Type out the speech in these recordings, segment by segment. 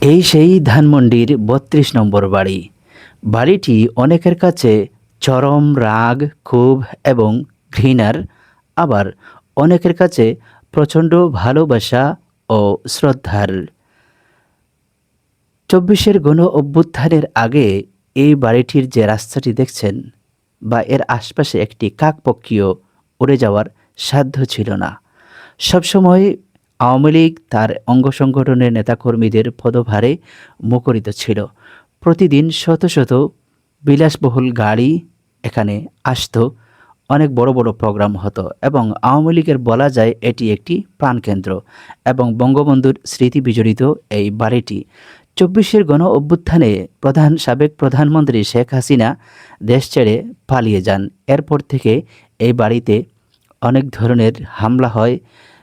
এই সেই ধানমন্ডির ৩২ নম্বর বাড়ি। বাড়িটি অনেকের কাছে চরম রাগ, ক্ষোভ এবং ঘৃণার, আবার অনেকের কাছে প্রচণ্ড ভালোবাসা ও শ্রদ্ধার। ২৪-এর গণ অভ্যুত্থানের আগে এই বাড়িটির যে রাস্তাটি দেখছেন বা এর আশপাশে একটি কাকপক্ষীও উড়ে যাওয়ার সাধ্য ছিল না। সবসময় আওয়ামী লীগ তার অঙ্গ সংগঠনের নেতাকর্মীদের পদভারে মুখরিত ছিল। প্রতিদিন শত শত বিলাসবহুল গাড়ি এখানে আসতো, অনেক বড় বড় প্রোগ্রাম হতো এবং আওয়ামী লীগের বলা যায় এটি একটি প্রাণকেন্দ্র এবং বঙ্গবন্ধুর স্মৃতি বিজড়িত এই বাড়িটি। ২৪-এর গণ অভ্যুত্থানে সাবেক প্রধানমন্ত্রী শেখ হাসিনা দেশ ছেড়ে পালিয়ে যান। এরপর থেকে এই বাড়িতে অনেক ধরনের হামলা হয়।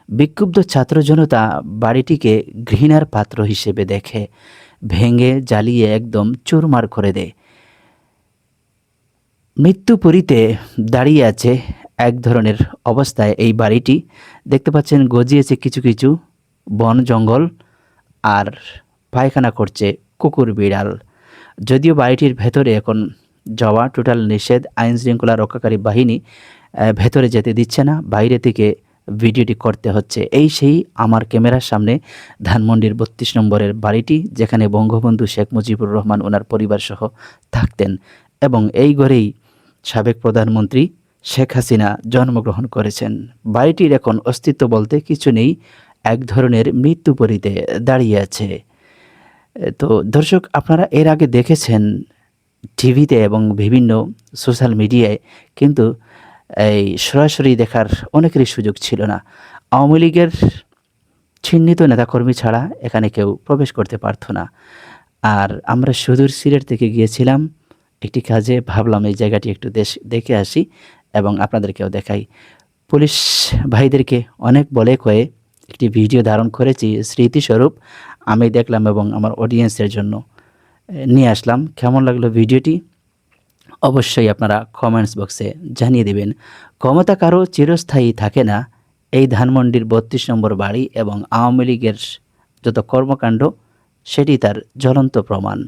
বিক্ষুব্ধ ছাত্র জনতা বাড়িটিকে ঘৃণার পাত্র হিসেবে দেখে, ভেঙে জ্বালিয়ে একদম চুরমার করে দেয়। মৃত্যুপুরীতে দাঁড়িয়ে আছে এক ধরনের অবস্থায় এই বাড়িটি। দেখতে পাচ্ছেন গজিয়েছে কিছু কিছু বন জঙ্গল, আর পায়খানা করছে কুকুর বিড়াল। যদিও বাড়িটির ভেতরে এখন যাওয়া টোটাল নিষেধ, আইন শৃঙ্খলা রক্ষাকারী বাহিনী ভেতরে যেতে দিচ্ছে না, বাইরে থেকে ভিডিওটি করতে হচ্ছে। এই সেই আমার ক্যামেরার সামনে ধানমন্ডির ৩২ নম্বরের বাড়িটি, যেখানে বঙ্গবন্ধু শেখ মুজিবুর রহমান ওনার পরিবার সহ থাকতেন এবং এই ঘরেই সাবেক প্রধানমন্ত্রী শেখ হাসিনা জন্মগ্রহণ করেছেন। বাড়িটির এখন অস্তিত্ব বলতে কিছু নেই, এক ধরনের মৃত্যুপরীতে দাঁড়িয়ে আছে। তো দর্শক, আপনারা এর আগে দেখেছেন টিভিতে এবং বিভিন্ন সোশ্যাল মিডিয়ায়, কিন্তু এই সরাসরি দেখার অনেকেরই সুযোগ ছিল না। আওয়ামী লীগের চিহ্নিত নেতাকর্মী ছাড়া এখানে কেউ প্রবেশ করতে পারত না। আর আমরা সুদূর সিলেট থেকে গিয়েছিলাম একটি কাজে, ভাবলাম এই জায়গাটি একটু দেখে আসি এবং আপনাদেরকেও দেখাই। পুলিশ ভাইদেরকে অনেক বলে কয়ে একটি ভিডিও ধারণ করেছি স্মৃতিস্বরূপ, আমি দেখলাম এবং আমার অডিয়েন্সের জন্য নিয়ে আসলাম। কেমন লাগলো ভিডিওটি অবশ্যই আপনারা কমেন্টস বক্সে জানিয়ে দেবেন। ক্ষমতা কারো চিরস্থায়ী থাকে না, এই ধানমন্ডির ৩২ নম্বর বাড়ি এবং আওয়ামী লীগের যত কর্মকাণ্ড সেটি তার জ্বলন্ত প্রমাণ।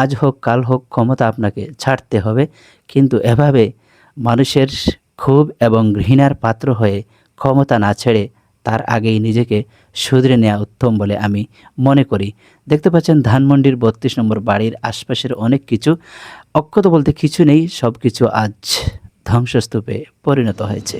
আজ হোক কাল হোক ক্ষমতা আপনাকে ছাড়তে হবে, কিন্তু এভাবে মানুষের ক্ষোভ এবং ঘৃণার পাত্র হয়ে ক্ষমতা না ছেড়ে তার আগেই নিজেকে শুধরে নেওয়া উত্তম বলে আমি মনে করি। দেখতে পাচ্ছেন ধানমন্ডির ৩২ নম্বর বাড়ির আশপাশের অনেক কিছু, অক্ষত বলতে কিছু নেই, সব কিছু আজ ধ্বংসস্তূপে পরিণত হয়েছে।